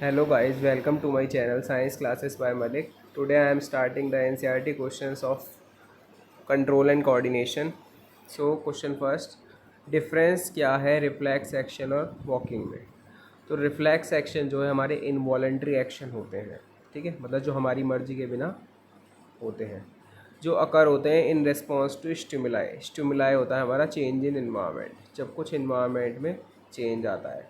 Hello guys, welcome to my channel Science Classes by Malik. Today I am starting the NCERT questions of control and coordination. So question first, difference क्या है reflex action और walking में। तो reflex action जो है हमारे involuntary action होते हैं, ठीक है, मतलब जो हमारी मर्जी के बिना होते हैं, जो अकर होते हैं in response to stimuli. Stimuli होता है हमारा चेंज इन इन्वायरमेंट, जब कुछ इन्वायरमेंट में चेंज आता है।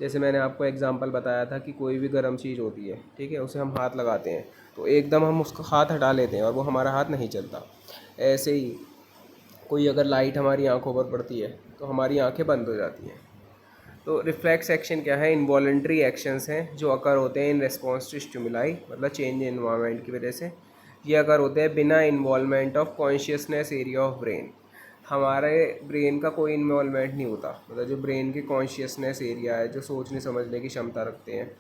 जैसे मैंने आपको एग्जांपल बताया था कि कोई भी गर्म चीज़ होती है, ठीक है, उसे हम हाथ लगाते हैं तो एकदम हम उसका हाथ हटा लेते हैं और वो हमारा हाथ नहीं चलता। ऐसे ही कोई अगर लाइट हमारी आंखों पर पड़ती है तो हमारी आंखें बंद हो जाती हैं। तो रिफ्लेक्स एक्शन क्या है, इनवॉलेंट्री एक्शंस हैं जो अकर होते हैं इन रिस्पॉन्स टू स्टिमुलाई, मतलब चेंज इन एनवायरनमेंट की वजह से। ये अकर होते हैं बिना involvement of consciousness area of brain. हमारे ब्रेन का कोई इन्वॉल्वमेंट नहीं होता, मतलब जो ब्रेन के कॉन्शियसनेस एरिया है, जो सोचने समझने की क्षमता रखते हैं,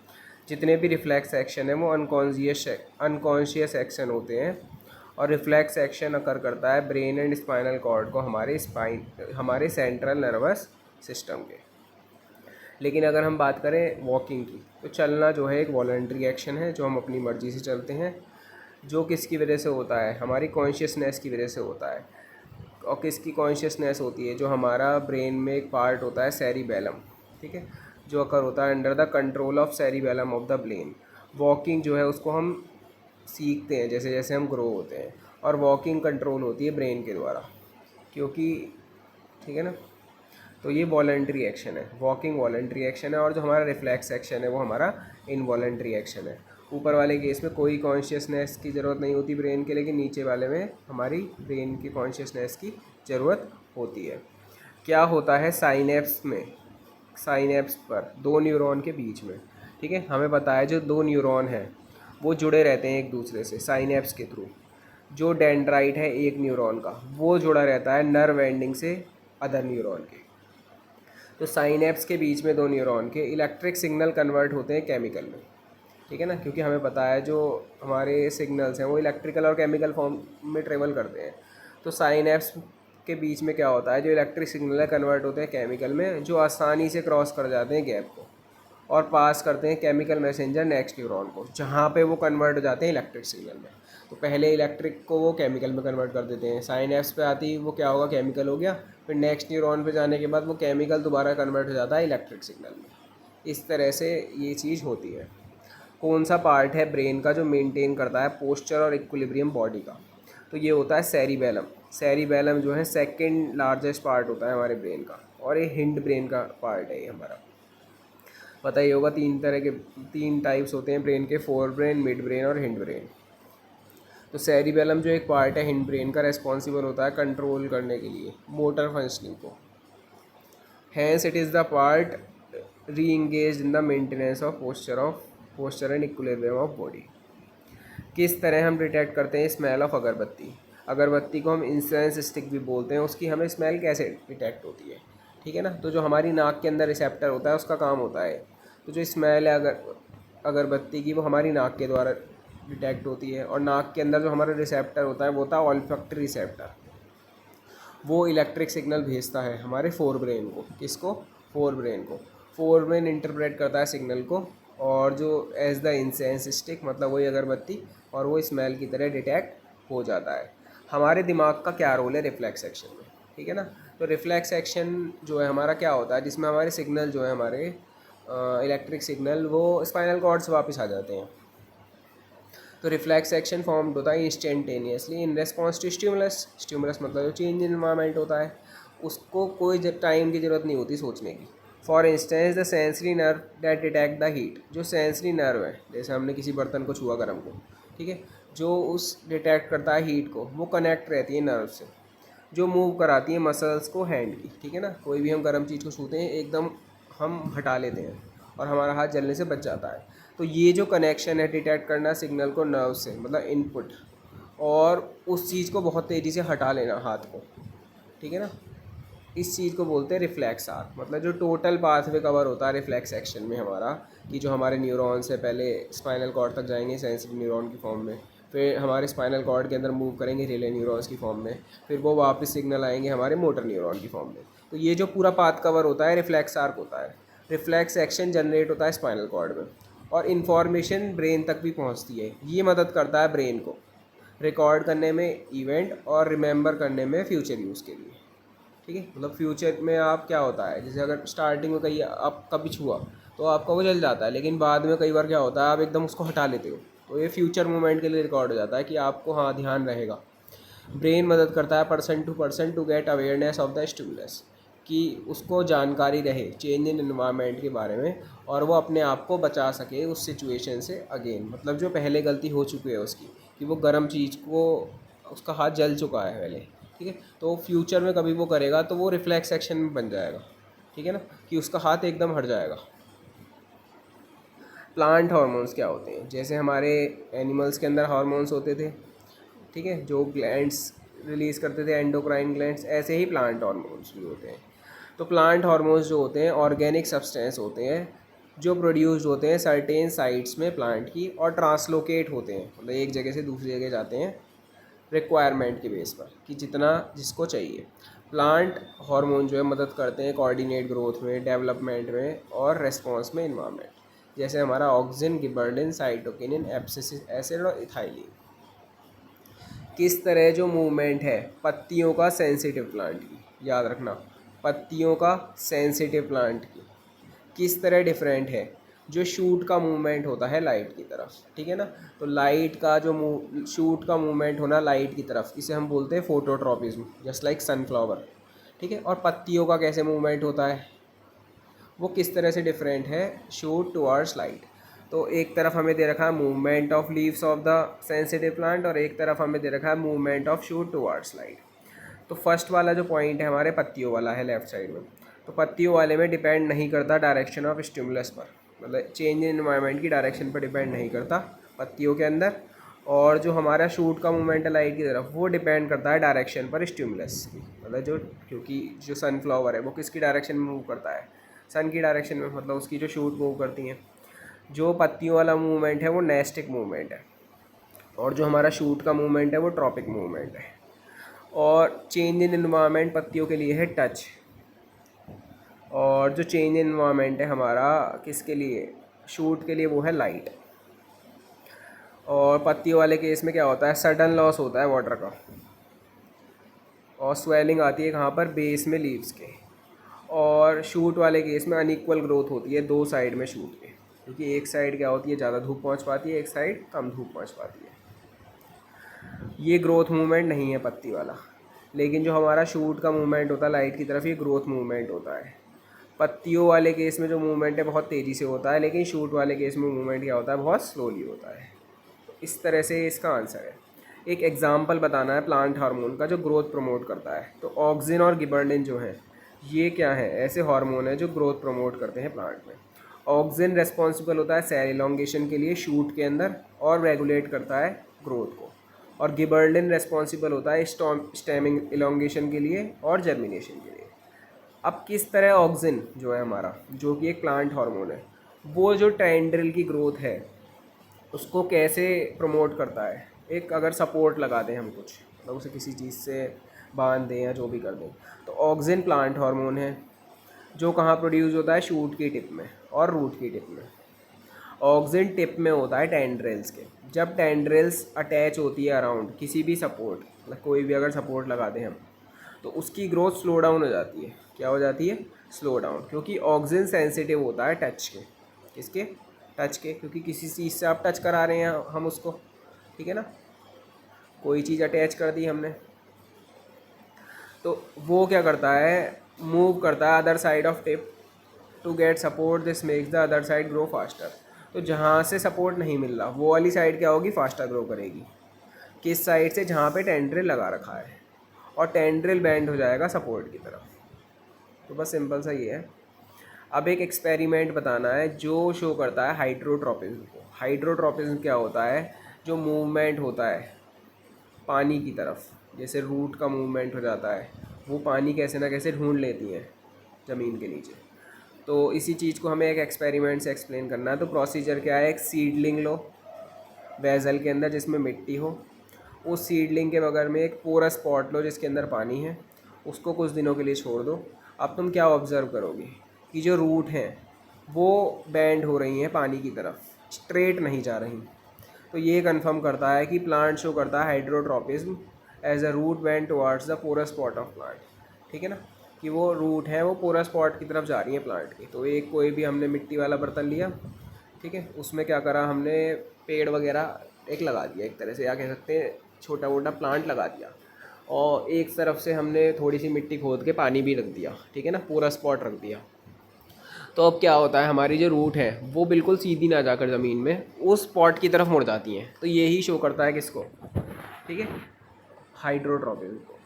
जितने भी रिफ्लेक्स एक्शन है वो अनकॉन्शियस एक्शन होते हैं। और रिफ्लेक्स एक्शन अकर करता है ब्रेन एंड स्पाइनल कॉर्ड को, हमारे सेंट्रल नर्वस सिस्टम के। लेकिन अगर हम बात करें वॉकिंग की, तो चलना जो है एक वॉलंटरी एक्शन है जो हम अपनी मर्ज़ी से चलते हैं, जो किसकी वजह से होता है, हमारी कॉन्शियसनेस की वजह से होता है। और किसकी कॉन्शियसनेस होती है, जो हमारा ब्रेन में एक पार्ट होता है सेरिबेलम, ठीक है, जो अकर होता है under the control of cerebellum of the brain. Walking जो है उसको हम सीखते हैं जैसे जैसे हम ग्रो होते हैं, और वॉकिंग कंट्रोल होती है ब्रेन के द्वारा, क्योंकि, ठीक है ना। तो ये वॉलंटरी एक्शन है, वॉकिंग वॉलंटरी एक्शन है, और जो हमारा रिफ्लेक्स एक्शन है वो हमारा इनवॉलंटरी एक्शन है। ऊपर वाले केस में कोई कॉन्शियसनेस की ज़रूरत नहीं होती ब्रेन के, लेकिन नीचे वाले में हमारी ब्रेन की कॉन्शियसनेस की ज़रूरत होती है। क्या होता है साइनेप्स में, साइनेप्स पर दो न्यूरॉन के बीच में, ठीक है, हमें पता है जो दो न्यूरॉन हैं वो जुड़े रहते हैं एक दूसरे से साइनेप्स के थ्रू। जो डेंड्राइट है एक न्यूरॉन का, वो जुड़ा रहता है नर्व एंडिंग से अदर न्यूरॉन के। तो साइनेप्स के बीच में दो न्यूरॉन के इलेक्ट्रिक सिग्नल कन्वर्ट होते हैं केमिकल में, ठीक है ना, क्योंकि हमें पता है जो हमारे सिग्नल्स हैं वो इलेक्ट्रिकल और केमिकल फॉर्म में ट्रेवल करते हैं। तो साइनेप्स के बीच में क्या होता है, जो इलेक्ट्रिक सिग्नल है कन्वर्ट होते हैं केमिकल में, जो आसानी से क्रॉस कर जाते हैं गैप को और पास करते हैं केमिकल मैसेंजर नेक्स्ट न्यूरॉन को, जहाँ पे वो कन्वर्ट हो जाते हैं इलेक्ट्रिक सिग्नल में। तो पहले इलेक्ट्रिक को वो केमिकल में कन्वर्ट कर देते हैं, साइनेप्स पे आती वो क्या होगा, केमिकल हो गया, फिर नेक्स्ट न्यूरॉन पे जाने के बाद वो केमिकल दोबारा कन्वर्ट हो जाता है इलेक्ट्रिक सिग्नल में। इस तरह से ये चीज़ होती है। कौन सा पार्ट है ब्रेन का जो मेंटेन करता है पोस्चर और इक्विलिब्रियम बॉडी का, तो ये होता है सेरिबेलम। सेरिबेलम जो है सेकंड लार्जेस्ट पार्ट होता है हमारे ब्रेन का, और ये हिंड ब्रेन का पार्ट है ये हमारा। पता ही होगा तीन टाइप्स होते हैं ब्रेन के, फोर ब्रेन, मिड ब्रेन और हिंड ब्रेन। तो सेरिबेलम जो एक पार्ट है हिंड ब्रेन का, रेस्पॉन्सिबल होता है कंट्रोल करने के लिए मोटर फंक्शनिंग को। Hence it is the part reengage in the maintenance of posture and equilibrium of body. किस तरह हम डिटेक्ट करते हैं स्मेल ऑफ अगरबत्ती। अगरबत्ती को हम इंसेंस स्टिक भी बोलते हैं, उसकी हमें स्मेल कैसे डिटेक्ट होती है, ठीक है ना। तो जो हमारी नाक के अंदर रिसेप्टर होता है उसका काम होता है, तो जो स्मेल है अगरबत्ती की वो हमारी नाक के द्वारा डिटेक्ट होती है। और नाक के अंदर जो हमारा रिसेप्टर होता है वो होता है ऑल्फैक्टरी रिसेप्टर, वो इलेक्ट्रिक सिग्नल भेजता है हमारे फोर ब्रेन को। किसको, फोर ब्रेन को। फोर ब्रेन इंटरप्रेट करता है सिग्नल को, और जो एज द इंसेंस स्टिक, मतलब वही अगरबत्ती, और वो स्मेल की तरह डिटेक्ट हो जाता है। हमारे दिमाग का क्या रोल है रिफ्लेक्स एक्शन में, ठीक है ना। तो रिफ्लेक्स एक्शन जो है हमारा क्या होता है, जिसमें हमारे सिग्नल जो है हमारे इलेक्ट्रिक सिग्नल वो स्पाइनल कॉर्ड से वापस आ जाते हैं। तो रिफ्लेक्स एक्शन फॉर्म होता है instantaneously in response to stimulus. Stimulus मतलब जो चेंज इन एनवायरनमेंट होता है, उसको कोई टाइम की ज़रूरत नहीं होती सोचने की। For instance the sensory nerve that detect the heat. जो सेंसरी नर्व है, जैसे हमने किसी बर्तन को छुआ गर्म को, ठीक है, जो उस डिटेक्ट करता है हीट को, वो कनेक्ट रहती है नर्व से, जो मूव कराती है मसल्स को हैंड की, ठीक है ना। कोई भी हम गर्म चीज़ को छूते हैं एकदम हम हटा लेते हैं और हमारा हाथ जलने से बच जाता है। तो ये जो कनेक्शन है डिटेक्ट करना सिग्नल को नर्व से, मतलब इनपुट, और उस चीज़ को बहुत तेज़ी से हटा लेना हाथ को, ठीक है ना, इस चीज़ को बोलते हैं रिफ्लेक्स आर्क। मतलब जो टोटल पाथवे कवर होता है रिफ्लेक्स एक्शन में हमारा, कि जो हमारे न्यूरॉन से पहले स्पाइनल कॉर्ड तक जाएंगे सेंसरी न्यूरॉन की फॉर्म में, फिर हमारे स्पाइनल कॉर्ड के अंदर मूव करेंगे रिले न्यूरॉन्स की फॉर्म में, फिर वो वापस सिग्नल आएंगे हमारे मोटर न्यूरॉन की फॉर्म में। तो ये जो पूरा पाथ कवर होता है रिफ्लेक्स आर्क होता है। रिफ्लेक्स एक्शन जनरेट होता है स्पाइनल कॉर्ड में, और इन्फॉर्मेशन ब्रेन तक भी पहुंचती है। ये मदद करता है ब्रेन को रिकॉर्ड करने में इवेंट और रिमेंबर करने में फ्यूचर यूज़ के लिए। ठीक है, मतलब फ्यूचर में आप क्या होता है, जैसे अगर स्टार्टिंग में कहीं आपका कुछ हुआ तो आपका वो जल जाता है, लेकिन बाद में कई बार क्या होता है आप एकदम उसको हटा लेते हो, तो ये फ्यूचर मोमेंट के लिए रिकॉर्ड हो जाता है कि आपको हाँ ध्यान रहेगा। ब्रेन मदद करता है person to get awareness of the stimulus, कि उसको जानकारी रहे चेंज इन एनवायरनमेंट के बारे में और वो अपने आप को बचा सके उस सिचुएशन से अगेन, मतलब जो पहले गलती हो चुकी है उसकी, कि वो गर्म चीज़ को उसका हाथ जल चुका है पहले। ठीक है, तो फ्यूचर में कभी वो करेगा तो वो रिफ्लेक्स एक्शन में बन जाएगा। ठीक है ना, कि उसका हाथ एकदम हट जाएगा। प्लांट हार्मोन्स क्या होते हैं, जैसे हमारे एनिमल्स के अंदर हार्मोन्स होते थे, ठीक है, जो ग्लैंड्स रिलीज़ करते थे एंडोक्राइन ग्लैंड्स, ऐसे ही प्लांट हार्मोन्स भी होते हैं। तो प्लांट हार्मोन्स जो होते हैं ऑर्गेनिक सब्सटेंस होते हैं जो प्रोड्यूस्ड होते हैं सर्टेन साइट्स में प्लांट की और ट्रांसलोकेट होते हैं, मतलब एक जगह से दूसरी जगह जाते हैं रिक्वायरमेंट के बेस पर कि जितना जिसको चाहिए। प्लांट हार्मोन जो है मदद करते हैं कोऑर्डिनेट ग्रोथ में, डेवलपमेंट में और रेस्पॉन्स में इन्वायरमेंट, जैसे हमारा auxin, gibberellin, cytokinin, abscisic acid और इथाइलिन। किस तरह जो मूवमेंट है पत्तियों का सेंसिटिव प्लांट की, याद रखना, पत्तियों का सेंसिटिव प्लांट की किस तरह डिफरेंट है जो शूट का मूवमेंट होता है लाइट की तरफ। ठीक है ना, तो लाइट का जो शूट का मूवमेंट होना लाइट की तरफ, इसे हम बोलते हैं फोटोट्रॉपिज्म, जस्ट लाइक सनफ्लावर। ठीक है, और पत्तियों का कैसे मूवमेंट होता है, वो किस तरह से डिफरेंट है, शूट टुवर्ड्स लाइट। तो एक तरफ हमें दे रखा है movement of leaves of the sensitive plant और एक तरफ हमें दे रखा है movement of shoot towards light. तो फर्स्ट वाला जो पॉइंट है हमारे पत्तियों वाला है लेफ्ट साइड में, तो पत्तियों वाले में डिपेंड नहीं करता डायरेक्शन ऑफ स्टिमुलस पर, मतलब चेंज इन एनवायरनमेंट की डायरेक्शन पर डिपेंड नहीं करता पत्तियों के अंदर। और जो हमारा शूट का मूवमेंट है लाइट की तरफ वो डिपेंड करता है डायरेक्शन पर स्टिमुलस की, मतलब जो, क्योंकि जो सनफ्लावर है वो किसकी डायरेक्शन में मूव करता है, सन की डायरेक्शन में, मतलब उसकी जो शूट मूव करती हैं। जो पत्तियों वाला मूवमेंट है वो नेस्टिक मूवमेंट है और जो हमारा शूट का मूवमेंट है वो ट्रॉपिक मूवमेंट है। और चेंज इन एनवायरनमेंट पत्तियों के लिए है टच, और जो चेंज इन एनवायरनमेंट है हमारा किसके लिए, शूट के लिए, वो है लाइट। और पत्तियों वाले केस में क्या होता है, सडन लॉस होता है वाटर का और स्वेलिंग आती है कहाँ पर, बेस में लीव्स के। और शूट वाले केस में अनइक्वल ग्रोथ होती है दो साइड में शूट के, क्योंकि एक साइड क्या होती है ज़्यादा धूप पहुँच पाती है, एक साइड कम धूप पहुँच पाती है। ये ग्रोथ मूवमेंट नहीं है पत्ती वाला, लेकिन जो हमारा शूट का मूवमेंट होता है लाइट की तरफ, ये ग्रोथ मूवमेंट होता है। पत्तियों वाले केस में जो मूवमेंट है बहुत तेज़ी से होता है, लेकिन शूट वाले केस में मूवमेंट क्या होता है, बहुत स्लोली होता है। तो इस तरह से इसका आंसर है। एक एग्जाम्पल बताना है प्लांट हार्मोन का जो ग्रोथ प्रमोट करता है, तो ऑक्सिन और गिबरेलिन जो है ये क्या है, ऐसे हार्मोन है जो ग्रोथ प्रमोट करते हैं प्लांट में। ऑक्सिन रेस्पॉन्सिबल होता है सेल इलोंगेशन के लिए शूट के अंदर और रेगुलेट करता है ग्रोथ को, और गिबरेलिन रेस्पॉन्सिबल होता है स्टेमिंग इलोंगेशन के लिए और जर्मिनेशन के लिए। अब किस तरह ऑक्सिन जो है हमारा, जो कि एक प्लांट हार्मोन है, वो जो टेंड्रिल की ग्रोथ है उसको कैसे प्रमोट करता है, एक अगर सपोर्ट लगा दें हम कुछ, मतलब उसे किसी चीज़ से बांध दें या जो भी कर दें, तो ऑक्सिन प्लांट हार्मोन है जो कहाँ प्रोड्यूस होता है, शूट की टिप में और रूट की टिप में। ऑक्सिन टिप में होता है टेंड्रिल्स के, जब टेंड्रिल्स अटैच होती है अराउंड किसी भी सपोर्ट, मतलब कोई भी अगर सपोर्ट लगा दें हम, तो उसकी ग्रोथ स्लो डाउन हो जाती है। क्या हो जाती है, स्लो डाउन, क्योंकि ऑक्सिन सेंसिटिव होता है टच के, किसके, टच के, क्योंकि किसी चीज़ से आप टच करा रहे हैं हम उसको, ठीक है ना, कोई चीज़ अटैच कर दी हमने, तो वो क्या करता है, मूव करता है other side of tip to get support, this makes the other side grow faster. तो जहाँ से सपोर्ट नहीं मिल रहा वो वाली साइड क्या होगी, फास्टर ग्रो करेगी, किस साइड से, जहाँ पे टेंड्रिल लगा रखा है, और टेंड्रिल बेंड हो जाएगा सपोर्ट की तरफ। तो बस सिंपल सा ये है। अब एक एक्सपेरिमेंट बताना है जो शो करता है हाइड्रोट्रोपिज्म को। हाइड्रोट्रोपिज्म क्या होता है, जो मूवमेंट होता है पानी की तरफ, जैसे रूट का मूवमेंट हो जाता है, वो पानी कैसे ना कैसे ढूंढ लेती हैं ज़मीन के नीचे। तो इसी चीज़ को हमें एक एक्सपेरिमेंट से एक्सप्लेन करना है। तो प्रोसीजर क्या है, एक सीडलिंग लो वेजल के अंदर जिसमें मिट्टी हो, उस सीडलिंग के बगल में एक पोरस पॉट लो जिसके अंदर पानी है, उसको कुछ दिनों के लिए छोड़ दो। अब तुम क्या ऑब्ज़र्व करोगे कि जो रूट हैं वो बैंड हो रही हैं पानी की तरफ, स्ट्रेट नहीं जा रही। तो ये कंफर्म करता है कि प्लांट शो करता है hydrotropism as a root went towards the porous spot of plant. ठीक है ना, कि वो रूट है वो पोरस स्पॉट की तरफ जा रही है प्लांट की। तो एक कोई भी हमने मिट्टी वाला बर्तन लिया, ठीक है, उसमें क्या करा हमने, पेड़ वगैरह एक लगा दिया, एक तरह से या कह सकते हैं छोटा मोटा प्लांट लगा दिया, और एक तरफ से हमने थोड़ी सी मिट्टी खोद के पानी भी रख दिया, ठीक है ना, पूरा स्पॉट रख दिया। तो अब क्या होता है, हमारी जो रूट है वो बिल्कुल सीधी ना जाकर ज़मीन में उस स्पॉट की तरफ मुड़ जाती हैं। तो यही शो करता है किसको, ठीक है, हाइड्रोट्रोपिज्म को।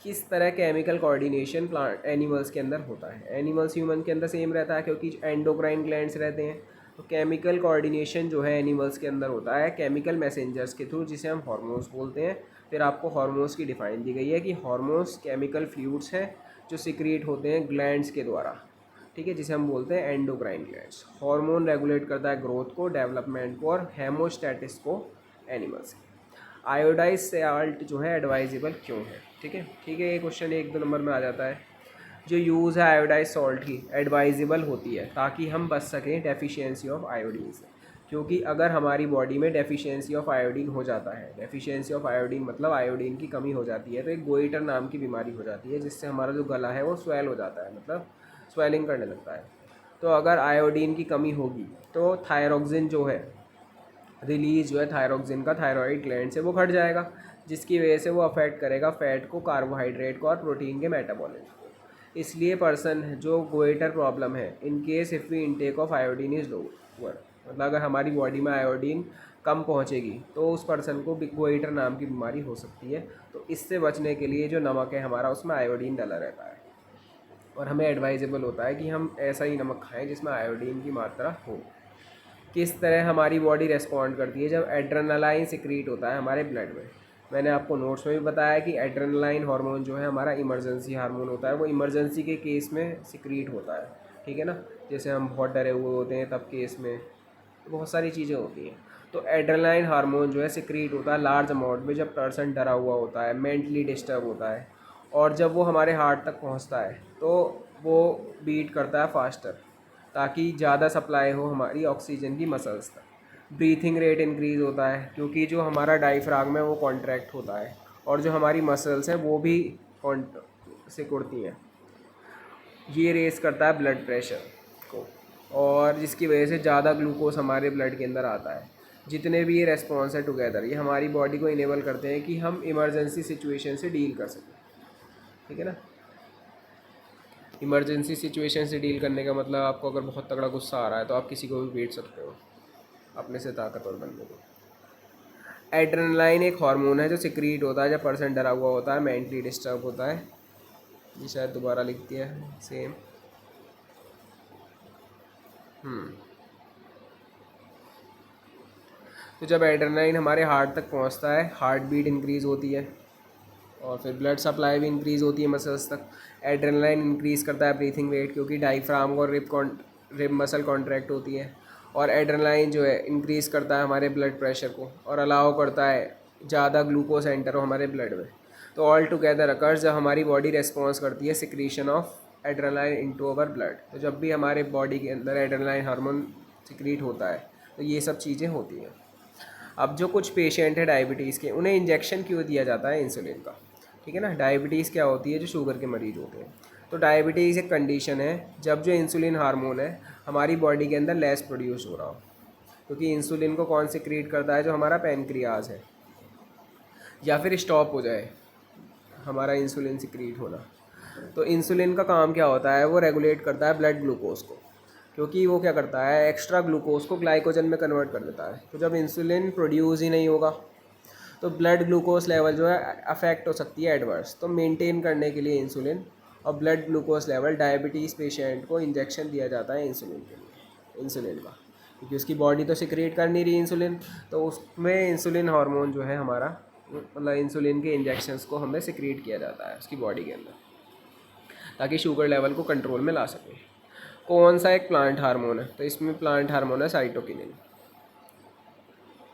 किस तरह केमिकल कोऑर्डिनेशन प्लांट एनिमल्स के अंदर होता है। एनिमल्स ह्यूमन के अंदर सेम रहता है क्योंकि एंडोक्राइन ग्लैंड्स रहते हैं। तो केमिकल कोऑर्डिनेशन जो है एनिमल्स के अंदर होता है केमिकल मैसेंजर्स के थ्रू, जिसे हम हार्मोन्स बोलते हैं। फिर आपको हार्मोन्स की डिफाइन दी गई है कि हार्मोन्स केमिकल फ्लूइड्स हैं जो सिक्रीट होते हैं ग्लैंड्स के द्वारा, ठीक है, जिसे हम बोलते हैं एंडोक्राइन ग्लैंड्स। हार्मोन रेगुलेट करता है ग्रोथ को, डेवलपमेंट को और हेमोस्टेटिस को एनिमल्स। आयोडाइज साल्ट जो है एडवाइजेबल क्यों है, ठीक है, ये क्वेश्चन 1-2 नंबर में आ जाता है। जो यूज़ है आयोडाइज सॉल्ट की एडवाइजेबल होती है ताकि हम बच सकें डेफिशिएंसी ऑफ आयोडीन से। क्योंकि अगर हमारी बॉडी में डेफिशिएंसी ऑफ आयोडीन हो जाता है, डेफिशिएंसी ऑफ आयोडीन मतलब आयोडीन की कमी हो जाती है, तो एक गोइटर नाम की बीमारी हो जाती है जिससे हमारा जो गला है वो स्वेल हो जाता है, मतलब स्वेलिंग करने लगता है। तो अगर आयोडीन की कमी होगी तो थायरोक्सिन जो है रिलीज जो है थायरोक्सिन का थायरॉइड ग्लैंड से वो घट जाएगा, जिसकी वजह से वो अफेक्ट करेगा फैट को, कार्बोहाइड्रेट को और प्रोटीन के मेटाबॉलिज्म को। इसलिए पर्सन जो गोइटर प्रॉब्लम है, in case if we intake of iodine is lower, मतलब अगर हमारी बॉडी में आयोडीन कम पहुंचेगी तो उस पर्सन को गोइटर नाम की बीमारी हो सकती है। तो इससे बचने के लिए जो नमक है हमारा उसमें आयोडीन डला रहता है, और हमें एडवाइजेबल होता है कि हम ऐसा ही नमक खाएं जिसमें आयोडीन की मात्रा हो। किस तरह हमारी बॉडी रेस्पॉन्ड करती है जब एड्रेनालाइन सिक्रीट होता है हमारे ब्लड में। मैंने आपको नोट्स में भी बताया कि एड्रेनालाइन हार्मोन जो है हमारा इमरजेंसी हार्मोन होता है, वो इमरजेंसी के केस में सिक्रीट होता है, ठीक है ना, जैसे हम बहुत डरे हुए होते हैं तब केस में, बहुत सारी चीज़ें होती हैं। तो एड्रेनालाइन हार्मोन जो है सिक्रीट होता है लार्ज अमाउंट में जब पर्सन डरा हुआ होता है, मेंटली डिस्टर्ब होता है, और जब वो हमारे हार्ट तक पहुंचता है तो वो बीट करता है फास्टर ताकि ज़्यादा सप्लाई हो हमारी ऑक्सीजन की मसल्स तक। ब्रीथिंग रेट इंक्रीज़ होता है क्योंकि जो हमारा डायफ्राम है वो कॉन्ट्रैक्ट होता है, और जो हमारी मसल्स हैं वो भी सिकुड़ती हैं। ये रेस करता है ब्लड प्रेशर को, और जिसकी वजह से ज़्यादा ग्लूकोज हमारे ब्लड के अंदर आता है। जितने भी ये रेस्पॉन्स है टुगेदर, ये हमारी बॉडी को इनेबल करते हैं कि हम इमरजेंसी सिचुएशन से डील कर सकें, ठीक है ना। इमरजेंसी सिचुएशन से डील करने का मतलब आपको अगर बहुत तगड़ा गुस्सा आ रहा है तो आप किसी को भी पीट सकते हो अपने से ताकतवर बनने को। एड्रेनालाइन एक हार्मोन है जो सिक्रीट होता है जब पर्सन डरा हुआ होता है, मेंटली डिस्टर्ब होता है। ये शायद दोबारा लिख दिया है सेम। तो जब एड्रेनालाइन हमारे हार्ट तक पहुंचता है, हार्ट बीट इंक्रीज़ होती है और फिर ब्लड सप्लाई भी इंक्रीज़ होती है मसल्स तक। एड्रेनालाइन इंक्रीज़ करता है ब्रीथिंग रेट क्योंकि डायफ्राम और रिब मसल कॉन्ट्रैक्ट होती है, और एड्रेनालाइन जो है इंक्रीज़ करता है हमारे ब्लड प्रेशर को और अलाउ करता है ज़्यादा ग्लूकोज एंटर हो हमारे ब्लड में। तो ऑल टुगेदर अकर्स जब हमारी बॉडी रेस्पॉन्स करती है secretion of adrenaline into our blood. तो जब भी हमारे बॉडी के अंदर एड्रेनालाइन हार्मोन सिक्रीट होता है तो ये सब चीज़ें होती हैं। अब जो कुछ पेशेंट है डायबिटीज़ के, उन्हें इंजेक्शन क्यों दिया जाता है इंसुलिन का, ठीक है ना। डायबिटीज़ क्या होती है, जो शुगर के मरीज होते हैं। तो डायबिटीज़ एक कंडीशन है जब जो इंसुलिन हार्मोन है हमारी बॉडी के अंदर लेस प्रोड्यूस हो रहा हो, क्योंकि इंसुलिन को कौन सिक्रीट करता है, जो हमारा पैनक्रियाज है, या फिर स्टॉप हो जाए हमारा इंसुलिन सिक्रीट होना। तो इंसुलिन का काम क्या होता है, वो रेगुलेट करता है ब्लड ग्लूकोज को, क्योंकि वो क्या करता है एक्स्ट्रा ग्लूकोज को ग्लाइकोजन में कन्वर्ट कर देता है। तो जब इंसुलिन प्रोड्यूस ही नहीं होगा तो ब्लड ग्लूकोज लेवल जो है अफेक्ट हो सकती है एडवर्स। तो मेंटेन करने के लिए इंसुलिन और blood glucose level diabetes patient को इंजेक्शन दिया जाता है इंसुलिन के लिए, इंसुलिन का, क्योंकि उसकी बॉडी तो सिक्रिएट कर नहीं रही इंसुलिन, तो उसमें इंसुलिन हार्मोन जो है हमारा, मतलब इंसुलिन के इंजेक्शंस को हमें सिक्रिएट किया जाता है उसकी बॉडी के अंदर ताकि शुगर लेवल को कंट्रोल में ला सके। कौन सा एक प्लांट हार्मोन है, तो इसमें प्लांट हार्मोन है साइटोकिनिन,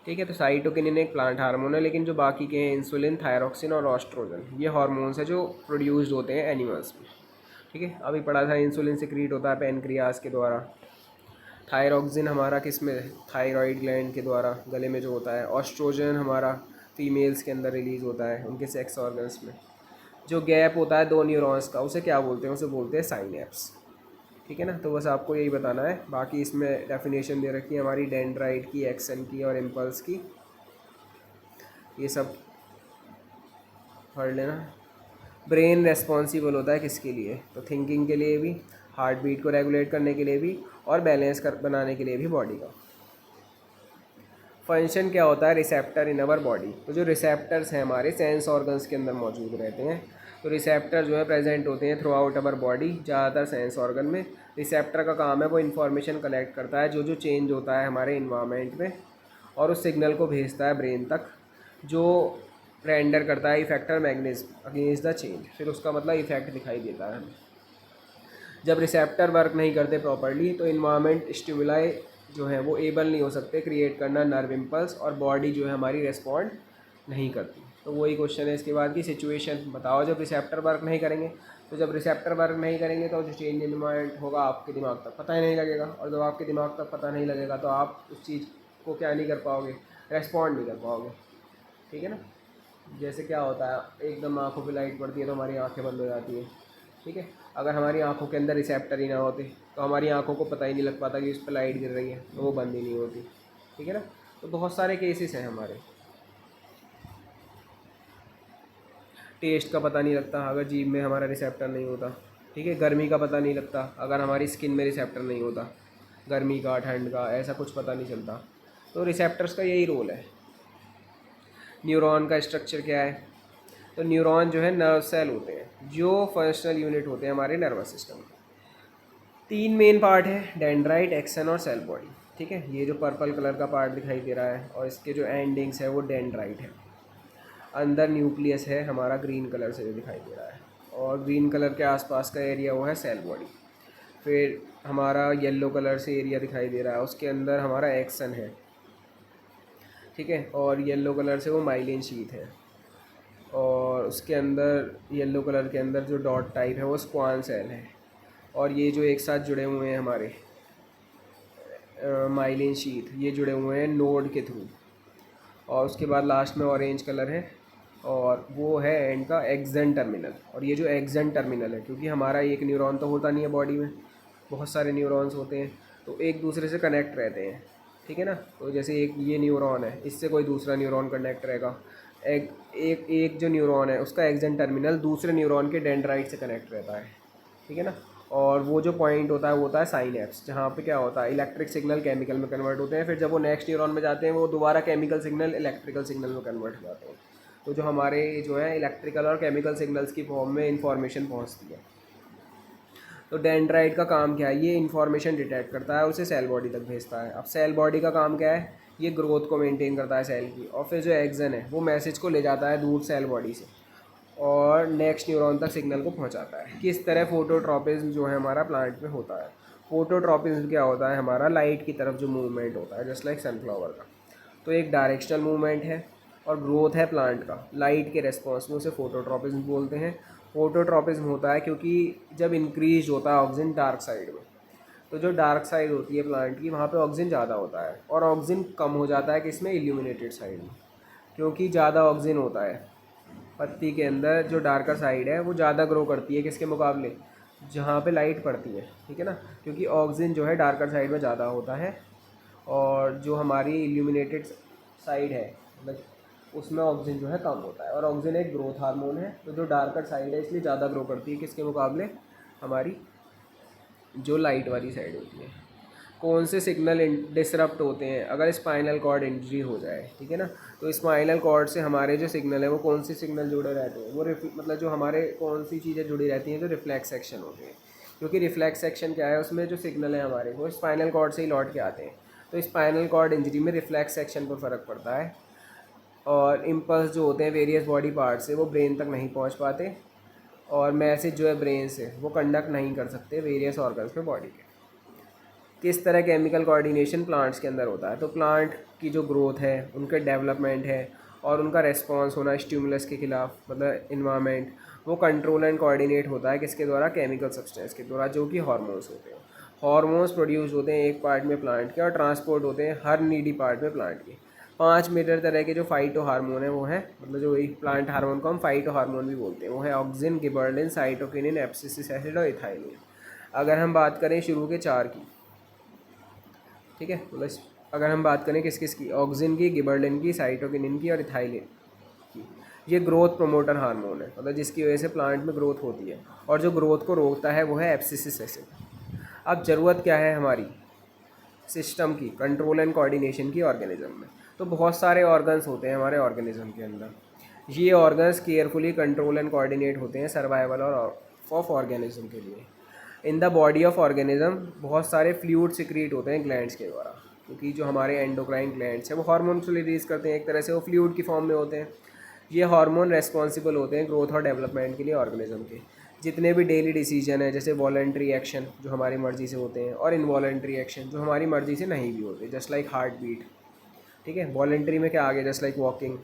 ठीक है। तो साइटोकिनिन एक प्लांट हार्मोन है, लेकिन जो बाकी के हैं इंसुलिन, थायरोक्सिन और ऑस्ट्रोजन, ये हार्मोन्स है जो प्रोड्यूस्ड होते हैं एनिमल्स में, ठीक है। अभी पढ़ा था इंसुलिन सिक्रीट होता है पैनक्रियाज के द्वारा, थायरॉक्सिन हमारा किस में, थायराइड ग्लैंड के द्वारा गले में जो होता है। ऑस्ट्रोजन हमारा फीमेल्स के अंदर रिलीज़ होता है उनके सेक्स ऑर्गन्स में। जो गैप होता है दो न्यूरॉन्स का उसे क्या बोलते हैं, उसे बोलते हैं साइनेप्स। ठीक है ना, तो बस आपको यही बताना है। बाकी इसमें डेफिनेशन दे रखी है हमारी डेंड्राइट की, एक्सन की और इम्पल्स की, ये सब पढ़ लेना। ब्रेन रेस्पॉन्सिबल होता है किसके लिए, तो थिंकिंग के लिए भी, हार्ट बीट को रेगुलेट करने के लिए भी, और बैलेंस कर बनाने के लिए भी बॉडी का। फंक्शन क्या होता है, रिसेप्टर इन अवर बॉडी। तो जो रिसेप्टर्स हैं हमारे सेंस ऑर्गन्स के अंदर मौजूद रहते हैं। तो रिसेप्टर जो है प्रेजेंट होते हैं थ्रू आउट अवर बॉडी, ज़्यादातर सेंस ऑर्गन में। रिसेप्टर का काम है वो इन्फॉर्मेशन कलेक्ट करता है जो जो चेंज होता है हमारे इन्वायरमेंट में, और उस सिग्नल को भेजता है ब्रेन तक, जो रेंडर करता है effector magnetism against the change. फिर उसका मतलब इफेक्ट दिखाई देता है हमें। जब रिसेप्टर वर्क नहीं करते प्रॉपर्ली तो इन्वायरमेंट स्टिमुलाई जो है वो एबल नहीं हो सकते क्रिएट करना नर्व इम्पल्स, और बॉडी जो है हमारी रेस्पॉन्ड नहीं करती। तो वही क्वेश्चन है इसके बाद की, सिचुएशन बताओ जब रिसेप्टर वर्क नहीं करेंगे। तो जब रिसेप्टर वर्क नहीं करेंगे तो जो चेंज इन्वायरमेंट होगा आपके दिमाग तक पता ही नहीं लगेगा, और जब आपके दिमाग तक पता नहीं लगेगा तो आप उस चीज़ को क्या नहीं कर पाओगे, रेस्पॉन्ड नहीं कर पाओगे। ठीक है ना, जैसे क्या होता है एकदम आँखों पे लाइट पड़ती है तो हमारी आंखें बंद हो जाती है। ठीक है, अगर हमारी आंखों के अंदर रिसेप्टर ही ना होते तो हमारी आंखों को पता ही नहीं लग पाता कि उस पर लाइट गिर रही है, तो वो बंद ही नहीं होती। ठीक है ना, तो बहुत सारे केसेस हैं हमारे। टेस्ट का पता नहीं लगता अगर जीभ में हमारा रिसेप्टर नहीं होता। ठीक है, गर्मी का पता नहीं लगता अगर हमारी स्किन में रिसेप्टर नहीं होता, गर्मी का, ठंड का, ऐसा कुछ पता नहीं चलता। तो रिसेप्टर्स का यही रोल है। न्यूरॉन का स्ट्रक्चर क्या है, तो न्यूरॉन जो है नर्व सेल होते हैं जो फंक्शनल यूनिट होते हैं हमारे नर्वस सिस्टम के। तीन मेन पार्ट है, डेंड्राइट, एक्सन और सेल बॉडी। ठीक है, ये जो पर्पल कलर का पार्ट दिखाई दे रहा है और इसके जो एंडिंग्स है वो डेंड्राइट है। अंदर न्यूक्लियस है हमारा ग्रीन कलर से जो दिखाई दे रहा है, और ग्रीन कलर के आसपास का एरिया वो है सेल बॉडी। फिर हमारा येलो कलर से एरिया दिखाई दे रहा है, उसके अंदर हमारा एक्सन है। ठीक है, और येलो कलर से वो माइलिन शीथ है, और उसके अंदर येलो कलर के अंदर जो डॉट टाइप है वो स्क्वान सेल है, और ये जो एक साथ जुड़े हुए हैं हमारे माइलिन शीथ, ये जुड़े हुए हैं नोड के थ्रू। और उसके बाद लास्ट में ऑरेंज कलर है, और वो है एंड का एक्सन टर्मिनल। और ये जो एक्सन टर्मिनल है, क्योंकि हमारा एक न्यूरॉन तो होता नहीं है बॉडी में, बहुत सारे न्यूरॉन्स होते हैं तो एक दूसरे से कनेक्ट रहते हैं। ठीक है ना, तो जैसे एक ये न्यूरॉन है, इससे कोई दूसरा न्यूरॉन कनेक्ट रहेगा। एक जो न्यूरॉन है उसका एक्सन टर्मिनल दूसरे न्यूरॉन के डेंड्राइट से कनेक्ट रहता है। ठीक है ना, और वो जो पॉइंट होता है वो होता है साइनेप्स, जहाँ पे क्या होता है इलेक्ट्रिक सिग्नल केमिकल में कन्वर्ट होते हैं। फिर जब वो नेक्स्ट न्यूरॉन में जाते हैं वो दोबारा केमिकल सिग्नल इलेक्ट्रिकल सिग्नल में कन्वर्ट हो जाते हैं। तो जो हमारे जो है इलेक्ट्रिकल और केमिकल सिग्नल्स की फॉर्म में इंफॉर्मेशन पहुँचती है। तो डेंड्राइट का काम क्या है, ये इन्फॉर्मेशन डिटेक्ट करता है, उसे सेल बॉडी तक भेजता है। अब सेल बॉडी का काम क्या है, ये ग्रोथ को मेंटेन करता है सेल की। और फिर जो एक्सन है वो मैसेज को ले जाता है दूर सेल बॉडी से और नेक्स्ट न्यूरॉन तक सिग्नल को पहुंचाता है। किस तरह फोटोट्रॉपिज्म जो है हमारा प्लांट में होता है। फोटोट्रॉपिज्म क्या होता है, हमारा लाइट की तरफ जो मूवमेंट होता है, जस्ट लाइक सनफ्लावर का। तो एक डायरेक्शनल मूवमेंट है, और ग्रोथ है प्लांट का लाइट के रेस्पॉन्स में, उसे फोटोट्रॉपिज्म बोलते हैं। फोटोट्रॉपिज्म होता है क्योंकि जब इंक्रीज होता है ऑक्सीजन डार्क साइड में, तो जो डार्क साइड होती है प्लांट की वहाँ पे ऑक्सीजन ज़्यादा होता है, और ऑक्सीजन कम हो जाता है किसमें, इल्यूमिनेटेड साइड में। क्योंकि ज़्यादा ऑक्सीजन होता है पत्ती के अंदर, जो डार्कर साइड है वो ज़्यादा ग्रो करती है किसके मुकाबले, जहाँ पे लाइट पड़ती है। ठीक है ना, क्योंकि ऑक्सीजन जो है डार्कर साइड में ज़्यादा होता है, और जो हमारी इल्यूमिनेटेड साइड है मतलब उसमें ऑक्सीजन जो है कम होता है। और ऑक्सीजन एक ग्रोथ हार्मोन है, तो जो डार्कर साइड है इसलिए ज़्यादा ग्रो करती है किसके मुकाबले, हमारी जो लाइट वाली साइड होती है। कौन से सिग्नल डिसरप्ट होते हैं अगर स्पाइनल कॉर्ड इंजरी हो जाए। ठीक है ना, तो स्पाइनल कॉर्ड से हमारे जो सिग्नल है वो कौन सी सिग्नल जुड़े रहते हैं, वो मतलब जो हमारे कौन सी चीज़ें जुड़ी रहती हैं, जो रिफ्लेक्स सेक्शन होते हैं। क्योंकि रिफ्लेक्स सेक्शन क्या है, उसमें जो सिग्नल है हमारे वो स्पाइनल कॉर्ड से ही लौट के आते हैं। तो स्पाइनल कॉर्ड इंजरी में रिफ्लेक्स सेक्शन पर फ़र्क पड़ता है, और इम्पल्स जो होते हैं वेरियस बॉडी पार्ट से वो ब्रेन तक नहीं पहुँच पाते, और मैसेज जो है ब्रेन से वो कंडक्ट नहीं कर सकते वेरियस ऑर्गन्स में बॉडी के। किस तरह केमिकल कोऑर्डिनेशन प्लांट्स के अंदर होता है, तो प्लांट की जो ग्रोथ है, उनके डेवलपमेंट है, और उनका रेस्पॉन्स होना स्टिमुलस के खिलाफ, मतलब इन्वायरमेंट, वो कंट्रोल एंड कोऑर्डिनेट होता है किसके द्वारा, केमिकल सब्सटेंस के द्वारा, जो कि हार्मोन्स होते हैं। हार्मोन्स प्रोड्यूस होते हैं एक पार्ट में प्लांट के और ट्रांसपोर्ट होते हैं हर नीडी पार्ट में प्लांट के। 5 मेजर तरह के जो फाइटो हार्मोन है वो है, मतलब जो एक प्लांट हार्मोन को हम फाइटो हार्मोन भी बोलते हैं, वो है auxin, gibberellin, cytokinin, abscisic acid और इथाइलिन। अगर हम बात करें शुरू के 4 की, ठीक है, मतलब अगर हम बात करें किस किस की, ऑक्सिन की, गिबरेलिन की, साइटोकिनिन की और इथाइलिन की, ये ग्रोथ प्रोमोटर हार्मोन है, मतलब जिसकी वजह से प्लांट में ग्रोथ होती है, और जो ग्रोथ को रोकता है वो है एब्सिसिक एसिड। अब ज़रूरत क्या है हमारी सिस्टम की, कंट्रोल एंड कोऑर्डिनेशन की ऑर्गेनिज्म में। तो बहुत सारे ऑर्गन्स होते हैं हमारे ऑर्गेनिज्म के अंदर, ये organs carefully control and coordinate होते हैं सर्वाइवल और ऑफ ऑर्गेनिज्म के लिए। In the body of organism बहुत सारे फ्लूइड सिक्रीट होते हैं ग्लैंड्स के द्वारा, क्योंकि जो हमारे एंडोक्राइन ग्लैंड्स हैं वो हार्मोन्स रिलीज करते हैं, एक तरह से वो फ्लूइड की फॉर्म में होते हैं। ये हार्मोन रेस्पॉन्सिबल होते हैं ग्रोथ और डेवलपमेंट के लिए ऑर्गेनिज्म के। जितने भी डेली डिसीजन है, जैसे वॉलंटरी एक्शन जो हमारी मर्ज़ी से होते हैं, और इनवॉलंटरी एक्शन जो हमारी मर्ज़ी से नहीं भी होते, जस्ट लाइक हार्ट बीट, ठीक है। वॉलंटरी में क्या आ गया, जस्ट लाइक वॉकिंग,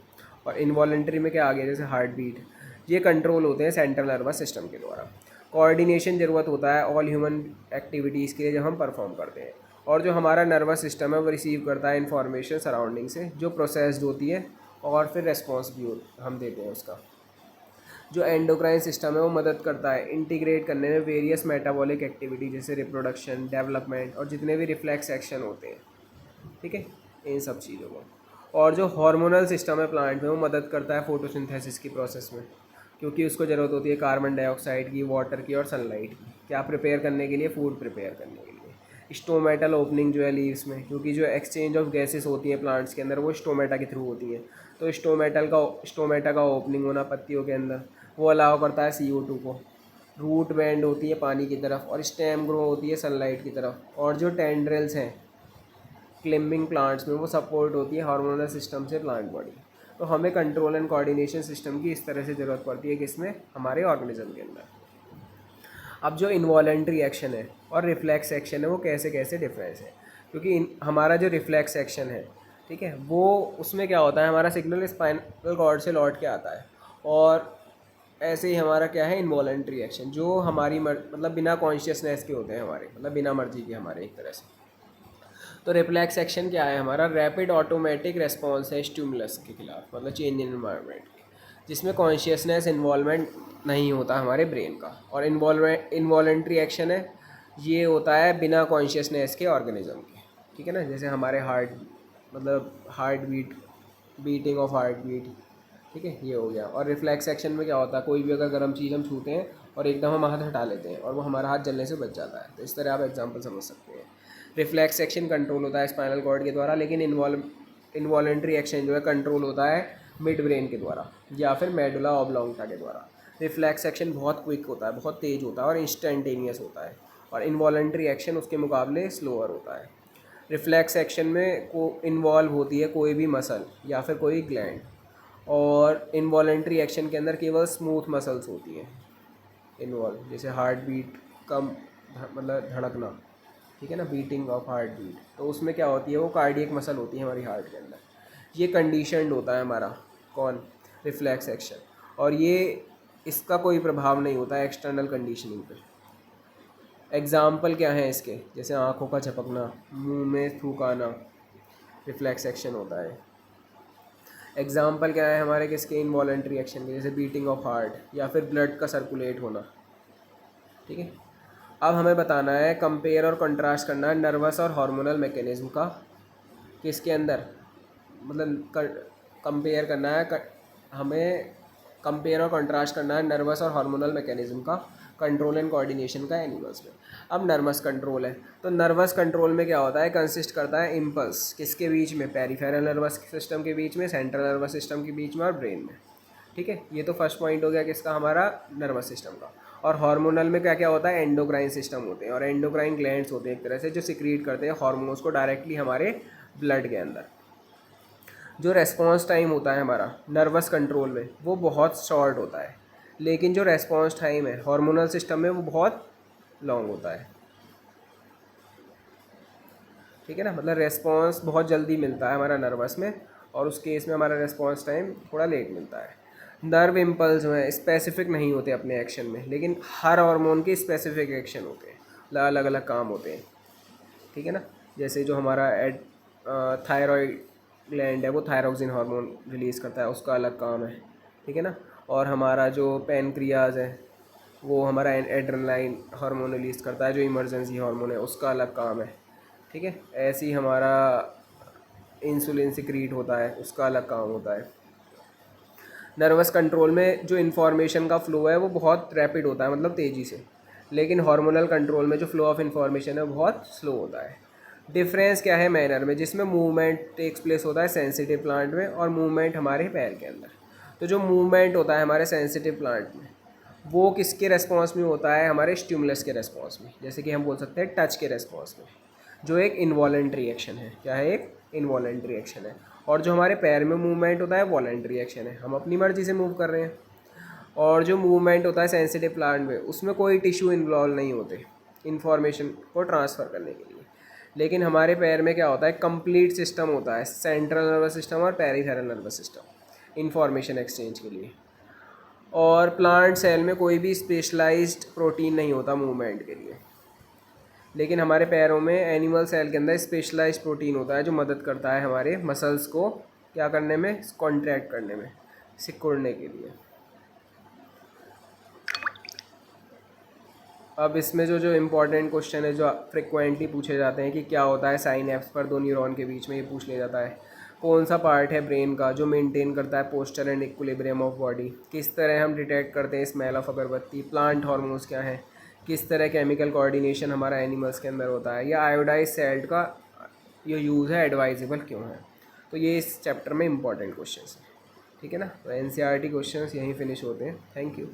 और इनवॉलंटरी में क्या आ गया, जैसे हार्ट बीट। ये कंट्रोल होते हैं सेंट्रल नर्वस सिस्टम के द्वारा। कोऑर्डिनेशन ज़रूरत होता है ऑल ह्यूमन एक्टिविटीज़ के लिए जब हम परफॉर्म करते हैं, और जो हमारा नर्वस सिस्टम है वो रिसीव करता है इन्फॉर्मेशन सराउंडिंग से, जो प्रोसेस्ड होती है, और फिर रेस्पॉन्स भी हम देते हैं उसका। जो एंडोक्राइन सिस्टम है वो मदद करता है इंटीग्रेट करने में वेरियस मेटाबॉलिक एक्टिविटी, जैसे रिप्रोडक्शन, डेवलपमेंट और जितने भी रिफ्लेक्स एक्शन होते हैं, ठीक है, इन सब चीज़ों को। और जो हार्मोनल सिस्टम है प्लांट में वो मदद करता है फोटोसिंथेसिस की प्रोसेस में, क्योंकि उसको ज़रूरत होती है कार्बन डाइऑक्साइड की, वाटर की और सनलाइट की, क्या प्रिपेयर करने के लिए, फूड प्रिपेयर करने के लिए। स्टोमेटल ओपनिंग जो है लीव्स में, क्योंकि जो एक्सचेंज ऑफ गैसेस होती हैं प्लांट्स के अंदर वो स्टोमेटा के थ्रू होती हैं, तो स्टोमेटा का ओपनिंग होना पत्तियों के अंदर वो अलाउ करता है CO2 को। रूट बैंड होती है पानी की तरफ, और स्टेम ग्रो होती है सनलाइट की तरफ, और जो टेंड्रिल्स हैं क्लिम्बिंग प्लांट्स में वो सपोर्ट होती है हार्मोनल सिस्टम से प्लांट बॉडी। तो हमें कंट्रोल एंड कोऑर्डिनेशन सिस्टम की इस तरह से ज़रूरत पड़ती है किसमें, हमारे ऑर्गेनिज्म के अंदर। अब जो इन्वॉलंटरी एक्शन है और रिफ्लेक्स एक्शन है वो कैसे कैसे डिफरेंस है, क्योंकि हमारा जो रिफ्लेक्स एक्शन है, ठीक है, वो उसमें क्या होता है, हमारा सिग्नल स्पाइनल कॉर्ड से लौट के आता है, और ऐसे ही हमारा क्या है इन्वॉलंटरी एक्शन, जो हमारी मतलब बिना कॉन्शियसनेस के होते हैं हमारे, मतलब बिना मर्जी के हमारे एक तरह से। तो रिफ्लेक्स एक्शन क्या है हमारा, रैपिड ऑटोमेटिक रेस्पॉन्स है स्टिमुलस के खिलाफ, मतलब चेंज इन एनवायरनमेंट के, जिसमें कॉन्शियसनेस इन्वॉल्वमेंट नहीं होता हमारे ब्रेन का। और इन्वॉलंटरी एक्शन है, ये होता है बिना कॉन्शियसनेस के ऑर्गेनिज्म के, ठीक है ना, जैसे हमारे हार्ट, मतलब heart beat, beating of heart beat, ठीक है, ये हो गया। और रिफ्लेक्स एक्शन में क्या होता है, कोई भी अगर गर्म चीज़ हम छूते हैं और एकदम हम हाथ हटा लेते हैं और वो हमारा हाथ जलने से बच जाता है, तो इस तरह आप एग्जांपल समझ सकते हैं। रिफ्लेक्स एक्शन कंट्रोल होता है स्पाइनल कॉर्ड के द्वारा, लेकिन इन्वॉलंटरी एक्शन जो है कंट्रोल होता है मिड ब्रेन के द्वारा या फिर मेडुला ऑब्लोंगटा के द्वारा। रिफ्लेक्स एक्शन बहुत क्विक होता है, बहुत तेज़ होता है और इंस्टेंटेनियस होता है, और इन्वॉलंटरी एक्शन उसके मुकाबले स्लोअर होता है। रिफ्लेक्स एक्शन में को इन्वॉल्व होती है कोई भी मसल या फिर कोई ग्लैंड, और इनवॉलेंट्री एक्शन के अंदर केवल स्मूथ मसल्स होती हैं इन्वॉल्व, जैसे हार्ट बीट कम, मतलब धड़कना, ठीक है ना, बीटिंग ऑफ हार्ट बीट, तो उसमें क्या होती है, वो कार्डियक मसल होती है हमारी हार्ट के अंदर। ये कंडीशनड होता है हमारा कौन, रिफ्लेक्स एक्शन, और ये इसका कोई प्रभाव नहीं होता है एक्सटर्नल कंडीशनिंग पे। एग्जाम्पल क्या है इसके, जैसे आँखों का झपकना, मुंह में थूक आना, रिफ्लेक्स एक्शन होता है। एग्जाम्पल क्या है हमारे किसके, इनवॉलंटरी एक्शन के, जैसे बीटिंग ऑफ हार्ट या फिर ब्लड का सर्कुलेट होना, ठीक है। अब हमें बताना है, कंपेयर और कंट्रास्ट करना है नर्वस और हार्मोनल मैकेनिज्म का, किसके अंदर, मतलब कंपेयर करना है, हमें कंपेयर और कंट्रास्ट करना है नर्वस और हार्मोनल मैकेनिज्म का कंट्रोल एंड कोऑर्डिनेशन का एनिमल्स में। अब नर्वस कंट्रोल है, तो नर्वस कंट्रोल में क्या होता है, कंसिस्ट करता है इम्पल्स किसके बीच में, पेरिफेरल नर्वस सिस्टम के बीच में, सेंट्रल नर्वस सिस्टम के बीच में और ब्रेन में, ठीक है। ये तो फर्स्ट पॉइंट हो गया किसका, हमारा नर्वस सिस्टम का। और हार्मोनल में क्या क्या होता है, एंडोक्राइन सिस्टम होते हैं और एंडोक्राइन ग्लैंड्स होते हैं एक तरह से, जो सिक्रीट करते हैं हार्मोन्स को डायरेक्टली हमारे ब्लड के अंदर। जो रेस्पॉन्स टाइम होता है हमारा नर्वस कंट्रोल में वो बहुत शॉर्ट होता है, लेकिन जो रेस्पॉन्स टाइम है हार्मोनल सिस्टम में वो बहुत लॉन्ग होता है, ठीक है ना, मतलब रेस्पॉन्स बहुत जल्दी मिलता है हमारा नर्वस में, और उस केस में हमारा रेस्पॉन्स टाइम थोड़ा लेट मिलता है। नर्व इम्पल्स जो है स्पेसिफिक नहीं होते अपने एक्शन में, लेकिन हर हार्मोन के स्पेसिफिक एक्शन होते हैं, अलग अलग काम होते हैं, ठीक है ना। जैसे जो हमारा थायराइड ग्लैंड है वो थायरोक्सिन हार्मोन रिलीज़ करता है, उसका अलग काम है, ठीक है ना। और हमारा जो पैनक्रियाज है वो हमारा एड्रेनलाइन हार्मोन रिलीज़ करता है, जो इमरजेंसी हार्मोन है उसका अलग काम है, ठीक है। ऐसे ही हमारा इंसुलिन सिक्रीट होता है, उसका अलग काम होता है। नर्वस कंट्रोल में जो इन्फॉर्मेशन का फ़्लो है वो बहुत रैपिड होता है, मतलब तेज़ी से, लेकिन हार्मोनल कंट्रोल में जो फ़्लो ऑफ इन्फॉर्मेशन है वो बहुत स्लो होता है। डिफरेंस क्या है मैनर में, जिसमें मूवमेंट टेक्स प्लेस होता है सेंसिटिव प्लांट में और मूवमेंट हमारे पैर के अंदर। तो जो मूवमेंट होता है हमारे सेंसिटिव प्लांट में वो किसके रेस्पॉन्स में होता है, हमारे स्टिमुलस के रेस्पॉन्स में, जैसे कि हम बोल सकते हैं टच के रेस्पॉन्स में, जो एक इनवॉलेंट्री एक्शन है। क्या है, एक इनवॉलेंट्री एक्शन है। और जो हमारे पैर में मूवमेंट होता है वॉलेंट्री एक्शन है, हम अपनी मर्ज़ी से मूव कर रहे हैं। और जो मूवमेंट होता है सेंसिटिव प्लांट में उसमें कोई टिश्यू इन्वॉल्व नहीं होते इन्फॉर्मेशन को ट्रांसफ़र करने के लिए। लेकिन हमारे पैर में क्या होता है, कंप्लीट सिस्टम होता है, सेंट्रल नर्वस सिस्टम और peripheral nervous system information exchange के लिए। और प्लांट सेल में कोई भी स्पेशलाइज्ड प्रोटीन नहीं होता मूवमेंट के लिए, लेकिन हमारे पैरों में एनिमल सेल के अंदर स्पेशलाइज्ड प्रोटीन होता है जो मदद करता है हमारे मसल्स को क्या करने में, कॉन्ट्रैक्ट करने में, सिकुड़ने के लिए। अब इसमें जो जो इम्पोर्टेंट क्वेश्चन है जो फ्रिक्वेंटली पूछे जाते हैं कि क्या होता है साइनैप्स पर दो न्यूरॉन के बीच में, ये पूछ लिया जाता है। कौन सा पार्ट है ब्रेन का जो मेंटेन करता है posture and equilibrium of body, किस तरह हम डिटेक्ट करते हैं स्मेल ऑफ अगरबत्ती, प्लांट हार्मोन्स क्या हैं, किस तरह केमिकल कोऑर्डिनेशन हमारा एनिमल्स के अंदर होता है, या आयोडाइज सैल्ट का जो यूज़ है एडवाइजेबल क्यों है। तो ये इस चैप्टर में इंपॉर्टेंट क्वेश्चन है, ठीक है ना। तो एनसीईआरटी क्वेश्चंस यहीं फिनिश होते हैं। Thank you.